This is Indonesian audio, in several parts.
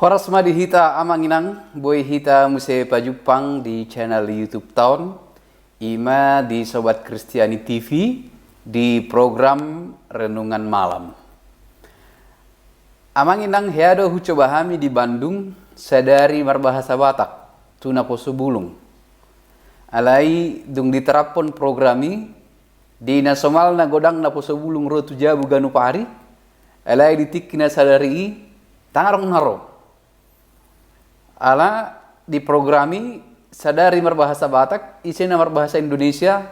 Horas madi hita amanginang, boy hita muse pajupang di channel YouTube Town, ima di Sobat Kristiani TV di program Renungan Malam. Amanginang heado hucobahami di Bandung sadari marbahasa Batak, tuna poso bulung. Alai dung diterapon programi di nasomal na godang na poso bulung rotu jabu ganu pari, alai ditik na sadari tangarong naro. Ala diprogrami sadari marbahasa Batak, isina marbahasa Indonesia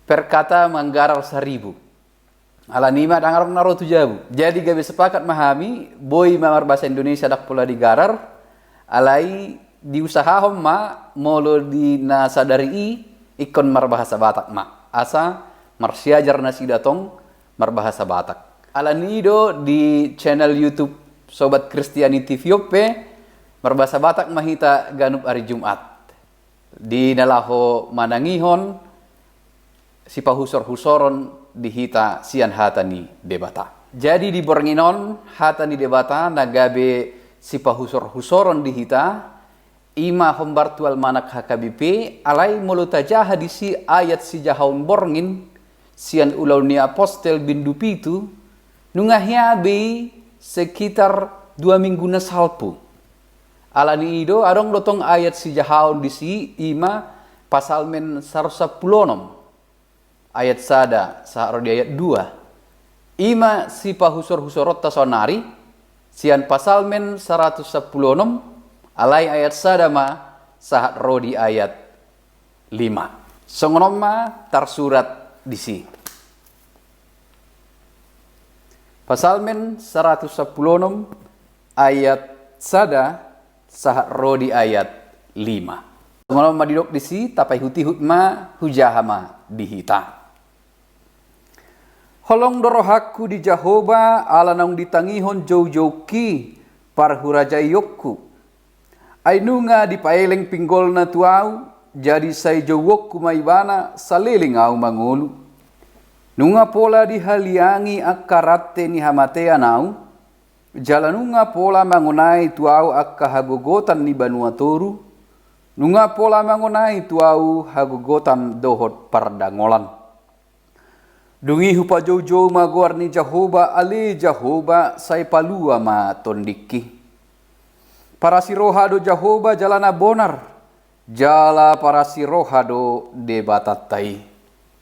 per kata manggarar 1000. Ala nima dangarong naro tujabu. Jadi gabe sepakat mahami boy marbahasa Indonesia dak pula digarar, alai diusahahom ma molo di na sadari ikon marbahasa Batak ma. Asa marsiajar nasi datong marbahasa Batak. Ala nido di channel YouTube Sobat Kristiani TV Yope marbahasa Batak mahita ganup hari Jumat. Di nalaho manangihon si pahusor-husoron dihita sian hatani debata. Jadi di Bornginon hatani debata nagabe si pahusor-husoron dihita ima hombartual manak HKBP alai mulutajaha di si ayat si jahaun Borngin sian ulau ni apostel bindu pitu nungahiabe sekitar 2 minggu na salpu. Alani ido adong lotong ayat si jahaun di si ima pasal men 110 ayat sada saharo di ayat 2 ima si pahusor-husorot tasonari sian pasal men 110 alai ayat sada ma sahat ro di ayat 5 songonom ma tarsurat di si pasal men 110 ayat sada sahat ro di ayat 5. Malam madidok di si tapai hutihut ma hujahama dihita. Holong dorohaku di Jahoba ala naung ditangihon jauh-jauh ki parhuraja yokku. Ainunga di paeleng pinggol na tuau jadi say jawokku maibana saliling au mangulu. Nunga pola di haliangi akarate ni hamatea nau. Jalanunga pola mangunai tuau akka hagogotan ni Banua Toru. Nunga pola mangunai tuau hagogotan dohot pardangolan. Dungi hupa jojo magor ni Jahoba ali Jahoba say palua ma tondiki. Para si rohado Jahoba jalana bonar. Jala para si rohado debatatai.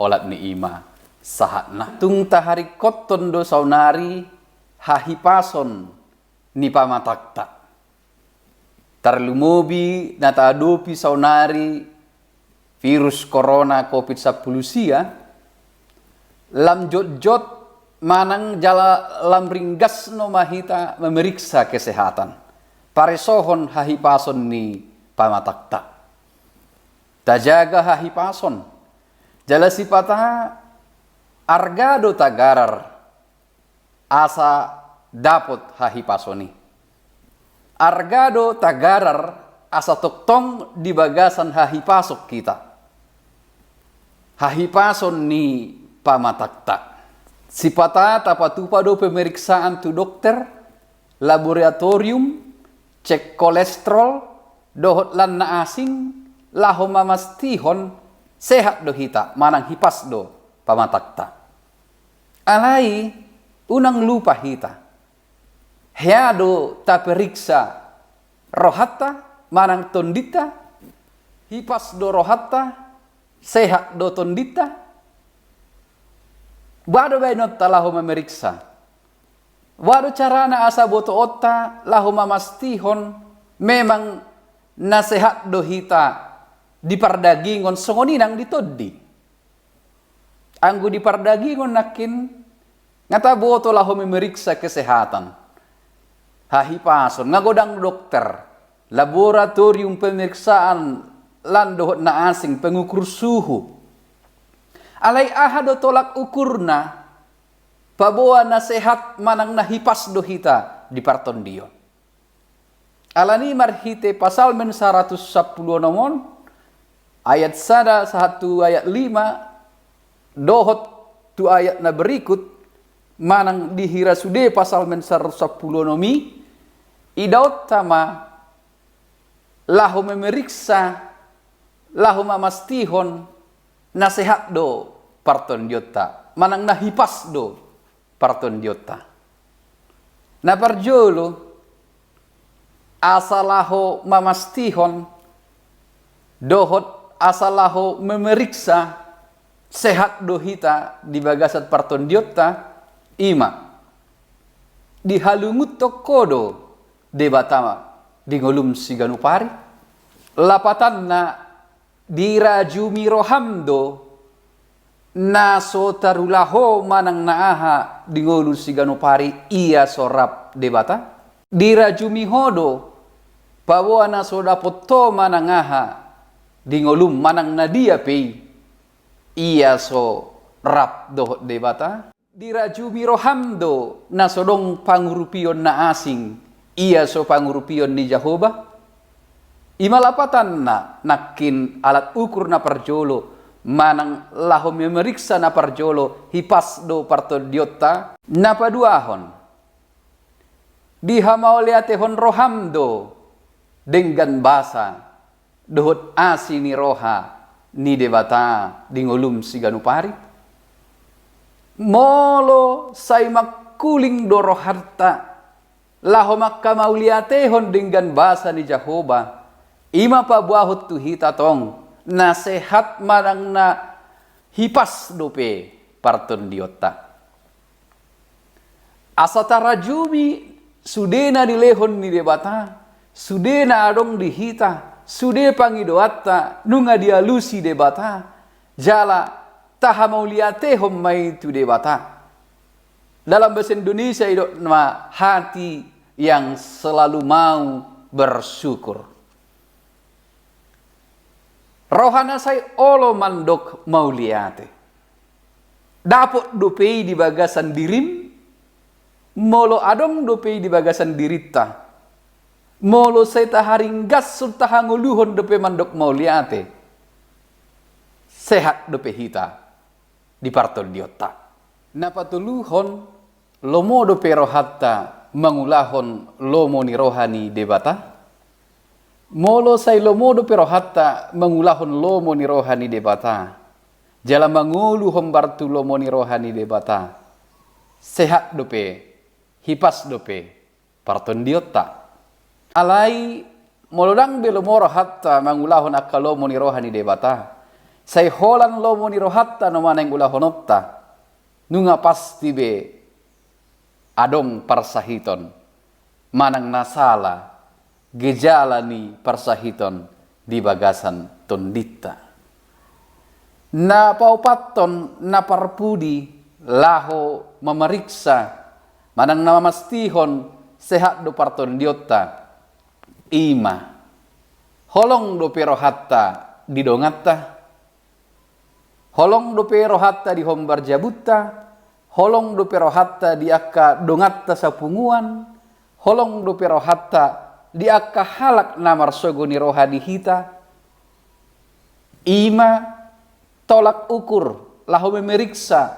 Olat ni ima sahatna. Tung tahari koton do saunari hahipason ni pamatakta. Tarlumobi nata adopi saunari virus corona COVID-19 lam jot-jot manang jala lam ringgas no mahita memeriksa kesehatan. Paresohon hahipason ni pamatakta. Tajaga hahipason. Jala sipata argado tagarar asa dapot hahipasoni. Argado tagarar asa toktong di bagasan hahipasok kita. Hahipason ni pamatakta. Sipata tapatupa do pemeriksaan tu dokter, laboratorium, cek kolesterol, dohot lan na asing, laho mamastihon, sehat do hita, manang hipas do pamatakta. Alai unang lupa hita. Heado ta periksa rohatta manang tondita. Hipas do rohatta. Sehat do tondita. Bado bainot ta lahu memeriksa. Wado carana asa boto otta lahu mamastihon memang nasehat do hita di pardagingon songoninang ditoddi. Anggo di pardagingon nakin ngata boto lahu memeriksa kesehatan. Hahipason, ngagodang dokter, laboratorium pemeriksaan landohot na asing pengukur suhu. Alai ahado tolak ukurna, paboa na sehat manang nahipas dohita di parton dio. Alani marhite pasal men 110 nomon, ayat sada 1 ayat 5, dohot tu ayat na berikut, manang dihira sude pasal men 110 nomi Idaut tama lahu memeriksa, lahu mamastihon nasihat do parton diota, manang nahipas do parton diota. Na parjolo asalaho mamastihon dohot asalaho memeriksa sehat do hita di bagasat parton diota ima dihalungut tokodo debatama di ngolum siganupari lapatan na dirajumi rohamdo na sotarulaho manang naaha di ngolum siganupari iya sorap debata dirajumi hodo pawa na sodapoto manang aha di ngolum manang na dia pei iya so rap do debata dirajumi rohamdo na sodong pangurupion na asing iya so pangurupion ni Jehovah imalapatan na nakin alat ukur na parjolo manang lahom memeriksa na parjolo hipas do parto diota na paduahon dihamaoliatehon rohamdo dengan basa dohot asi ni roha ni debata di ngolum siganupari molo say makuling do roharta laho makamauliatehon dengan basa ni Jehovah ima pabuahot tu hita tong na sehat manang na hipas dope parton diota asatarajumi sudena dilehon ni debata sudena adong dihita sude pangidoata nunga dialusi debata jala taha mauliatehom mai tu debata dalam bahasa Indonesia itu nama hati yang selalu mau bersyukur rohana say olo mandok mauliate dapot dopei di bagasan dirim molo adong dopei di bagasan dirita molo say taharinggas sultahanguluhon dope mandok mauliate sehat dope hita di partol diota napatuluhon lomo dope rohatta mangulahon lomo ni rohani debata molo say lomo dope rohatta mangulahon lomo ni rohani debata jala mangulu hombartu lomo ni rohani debata sehat dope hipas dope parton diota alai molodang belomo rohatta mangulahon akkalomo ni rohani debata say holan lomo ni rohatta no maneng ulahonotta nunga pasti be adong parsahiton manang nasala gejala ni parsahiton di bagasan tondita na paupaton na parpudi laho memeriksa manang namamastihon sehat do parton diota ima holong do perohatta didongatta holong do perohatta di hombar jabutta holong do perohatta di akka dongatta sapunguan holong do perohatta di akka halak namar sogoni roha di hita ima tolak ukur lahu memeriksa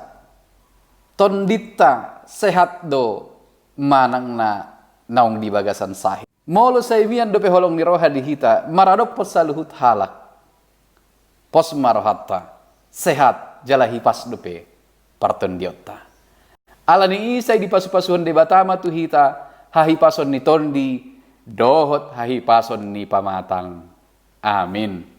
tondita sehat do manang na naung di bagasan sahih molo saimian do pe holong ni roha di hita maradok pesaluhut halak pos marohatta sehat jalahi pas dope parton diota alani isay di pasu-pasuhon de batama tu hita hahi pason ni tondi dohot hahi pason ni pamatang amin.